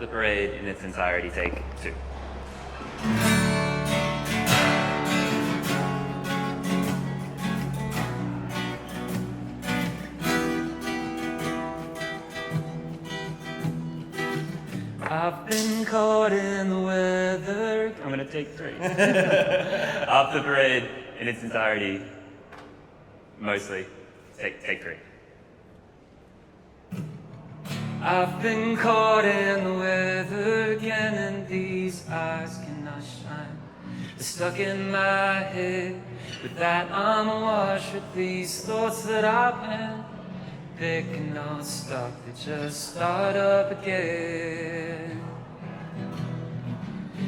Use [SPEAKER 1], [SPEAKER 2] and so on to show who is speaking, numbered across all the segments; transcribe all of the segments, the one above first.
[SPEAKER 1] Parade in its entirety, take 2. I've been caught in the weather. I'm gonna take 3. Off the Parade in its entirety, mostly, take 3. I've been caught in the weather again, and these eyes cannot shine. They're stuck in my head. With that, I'm awash with these thoughts that I've been picking on stop. They just start up again.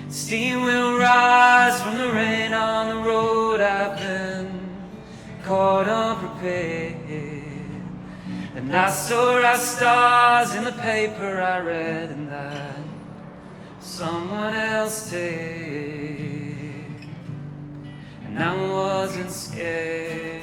[SPEAKER 1] Steam will rise from the rain on the road. I've been caught unprepared. And I saw our stars in the paper I read, and that someone else did. And I wasn't scared.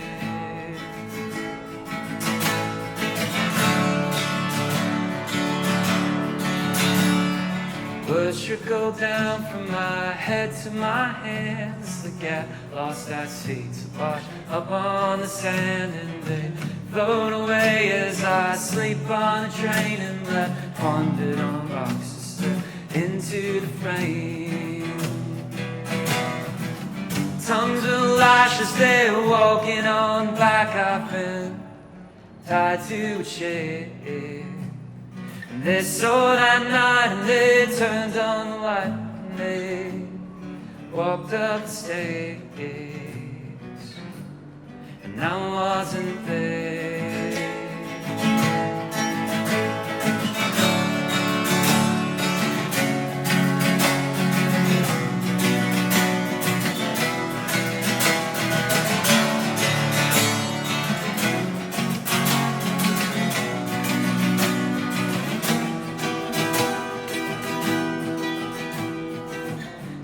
[SPEAKER 1] Words trickle down from my head to my hands. They get lost at sea to wash up on the sand, and they float away as I sleep on the train and let pondered on rocks to slip into the frame. Tongues will lash as they're walking on back. I've been tied to a chair. And they saw that night and they turned on the light and they walked up the stairs. And I wasn't there.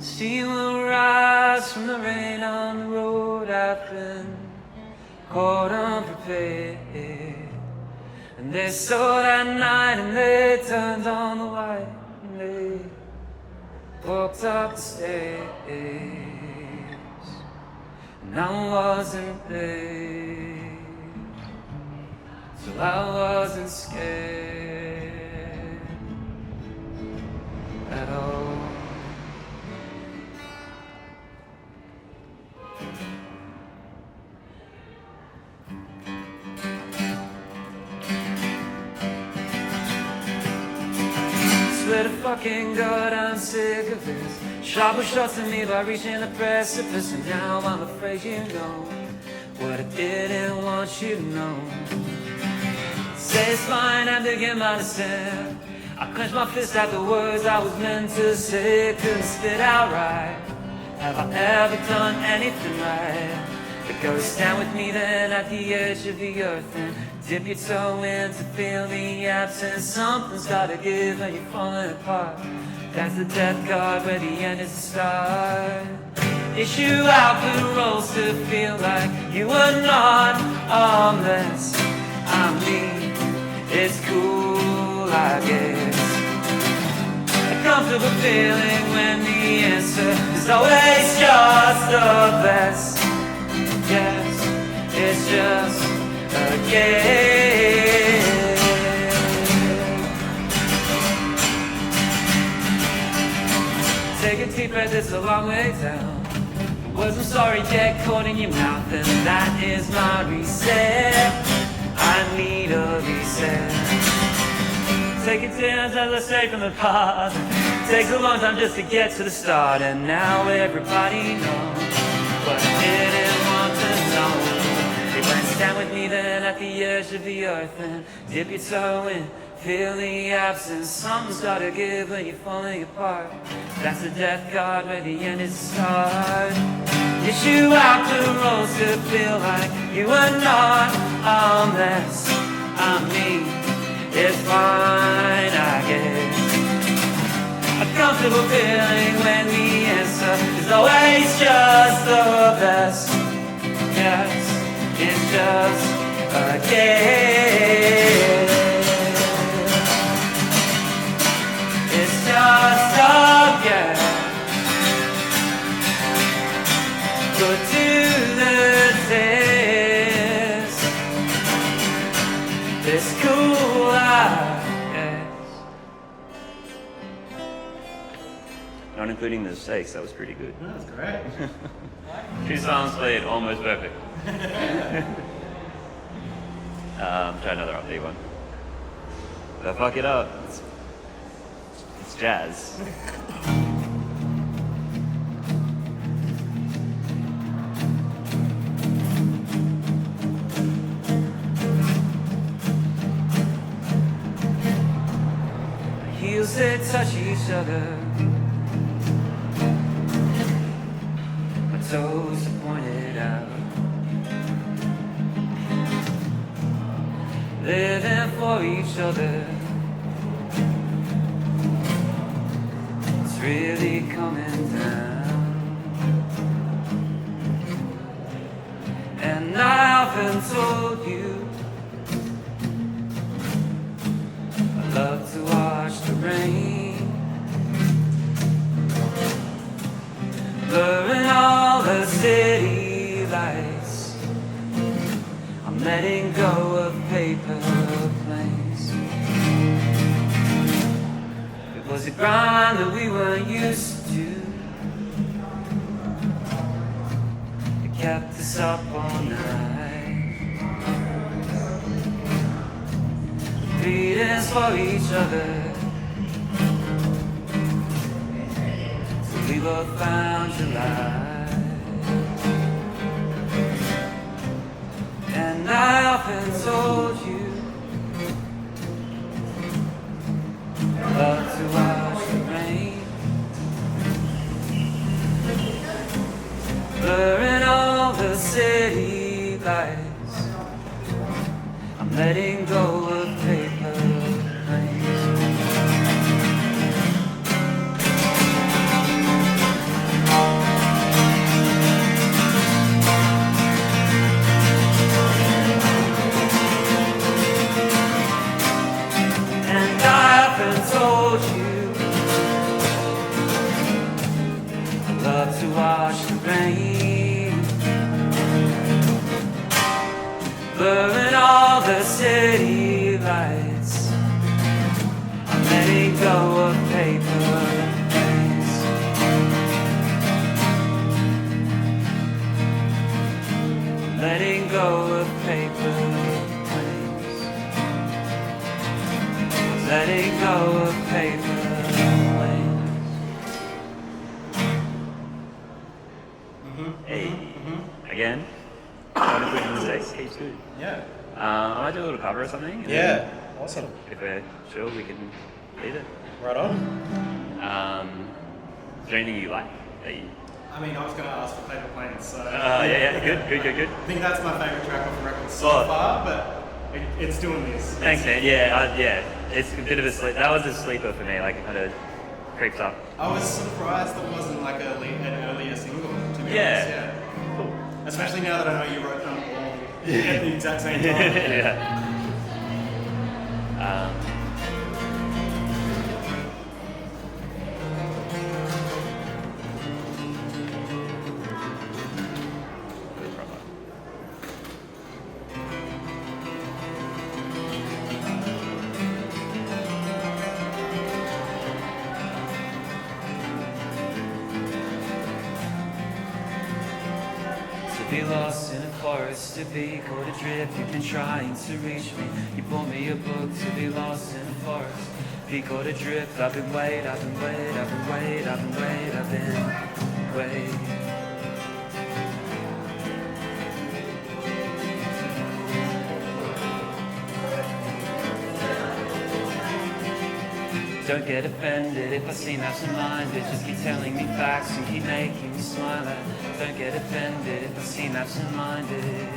[SPEAKER 1] Steam will rise from the rain on the road. I've been caught unprepared. And they saw that night and they turned on the light and they walked up the stairs. And I wasn't there, so I wasn't scared at all. Swear to fucking God, I'm sick of this. Sharp was trusting me by reaching the precipice, and now I'm afraid you know what I didn't want you to know. Say it's fine, I'm digging my descent. I clenched my fist at the words I was meant to say. Couldn't spit out right. Have I ever done anything right? But go stand with me then at the edge of the earth and dip your toe in to feel the absence. Something's gotta give and you're falling apart. That's the death card where the end is the start. Issue out the roles to feel like you were not unless I'm me. It's cool, I guess. A comfortable feeling when the answer is always just the best. Yes, it's just a game. Take a deep breath, it's a long way down. Words I'm sorry get caught in your mouth, and that is my reset. I need a reset. Take a chance as I say from the past. Takes a long time just to get to the start, and now everybody knows what I didn't want to know. They went stand with me then at the edge of the earth and dip your toe in, feel the absence. Something's gotta give when you're falling apart. That's the death card where the end is the start. Issue out the roles to feel like you are not unless I'm me. It's fine, I guess. A comfortable feeling when the answer is always just the best. Yes, it's just a game. It's just Not including the mistakes, that was pretty good.
[SPEAKER 2] That was great.
[SPEAKER 1] 2 songs played almost perfect. Try another upbeat one. If I fuck it up, it's jazz. Heels that touch each other, my toes are pointed out. Living for each other, it's really coming down. And I often told you I love to watch the rain, blurring all the city lights. I'm letting go of paper planes. It was a grind that we weren't used to. It kept us up all night, feelings for each other, till we were found alive. And I often told you I love to watch the rain, blurring all the city lights. I'm letting go of paper planes. And I often told you I love to watch the rain, blurring all the city lights. I'm letting go of paper planes. Letting go of paper planes. Letting go of paper planes. Hey, again. Not including mistakes. Keeps good.
[SPEAKER 2] Yeah.
[SPEAKER 1] I might do a little cover or something. And
[SPEAKER 2] Yeah. Awesome.
[SPEAKER 1] If we're sure, we can lead it.
[SPEAKER 2] Right on.
[SPEAKER 1] Is there anything you like? That you...
[SPEAKER 2] I mean, I was going to ask for Paper Planes, so...
[SPEAKER 1] yeah, good.
[SPEAKER 2] I think that's my favourite track off the record so
[SPEAKER 1] Well,
[SPEAKER 2] far, but it's doing this.
[SPEAKER 1] Thanks, man. Yeah. It's a bit of a sleep. That was a sleeper for me. Like, it kind of creeps up.
[SPEAKER 2] I was surprised it wasn't like an earlier single, to be honest.
[SPEAKER 1] Yeah.
[SPEAKER 2] Cool. Especially now that I know you wrote them all at the exact same time.
[SPEAKER 1] Yeah. To be lost in a forest, to be caught adrift, you've been trying to reach me. You bought me a book to be lost in a forest, be caught adrift. I've been waiting. Don't get offended if I seem absent-minded. Just keep telling me facts and keep making me smile. Don't get offended if I seem absent-minded,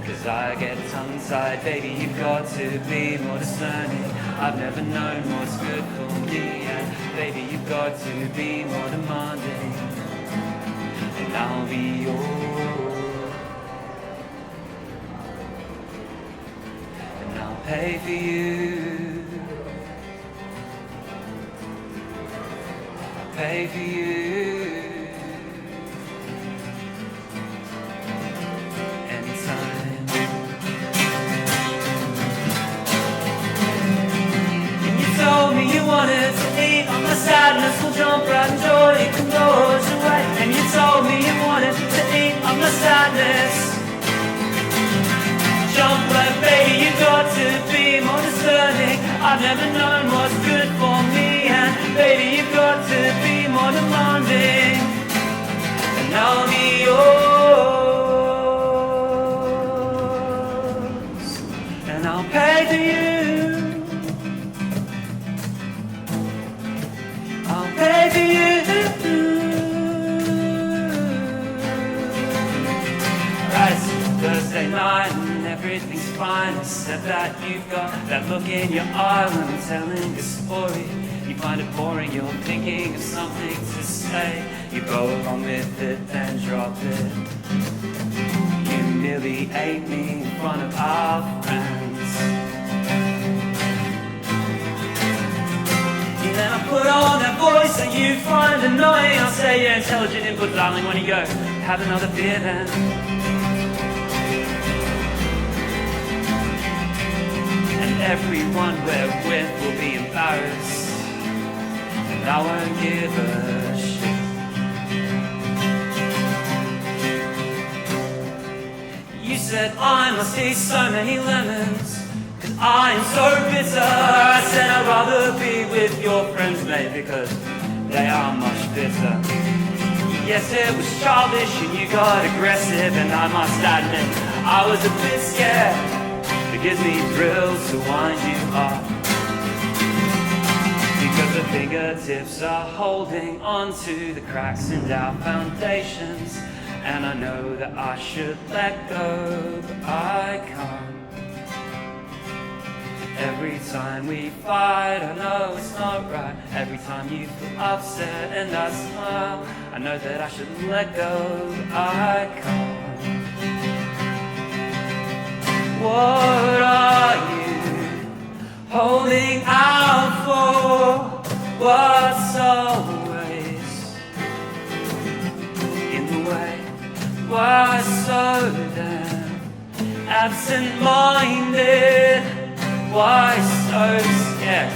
[SPEAKER 1] 'cause I get tongue-tied. Baby, you've got to be more discerning. I've never known what's good for me. And baby, you've got to be more demanding, and I'll be yours, and I'll pay for you. Pay for you anytime. And you told me you wanted to eat on my sadness, will jump right I've never known what's good for me, and baby, you've got to be more demanding, and I'll be yours, and I'll pay to you. I'll pay to you. Right, it's Thursday night and everything's fine, except that you've got that look in your eye when I'm telling a story. You find it boring, you're thinking of something to say. You go along with it, then drop it. You nearly ate me in front of our friends. Then I put on that voice that you find annoying. I'll say you're intelligent input, darling, when you go, have another beer then. And everyone we're with will be embarrassed, and I won't give a shit. You said I must taste so many lemons, I am so bitter. I said I'd rather be with your friends, mate, because they are much fitter. Yes, it was childish and you got aggressive, and I must admit I was a bit scared. It gives me thrills to wind you up, because the fingertips are holding onto the cracks in our foundations, and I know that I should let go, but I can't. Every time we fight, I know it's not right. Every time you feel upset and I smile, I know that I should let go, but I can't. What are you holding out for? What's always in the way? Why so damn absent-minded? Why so scared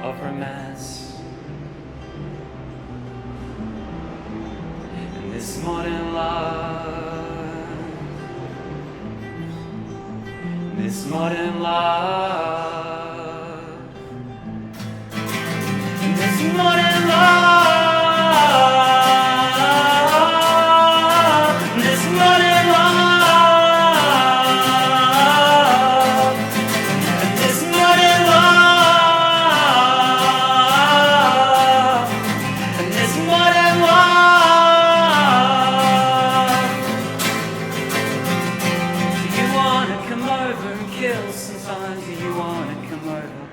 [SPEAKER 1] of romance? In this modern love, this modern love, this modern love, this modern love. Sometimes do you wanna come over,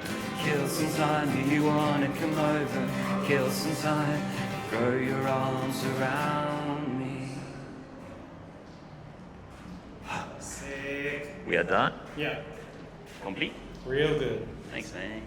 [SPEAKER 1] kill some time? Do you wanna come over, kill some time? Throw your arms around me.
[SPEAKER 2] Sick.
[SPEAKER 1] We are done?
[SPEAKER 2] Yeah.
[SPEAKER 1] Complete?
[SPEAKER 2] Real good.
[SPEAKER 1] Thanks, man.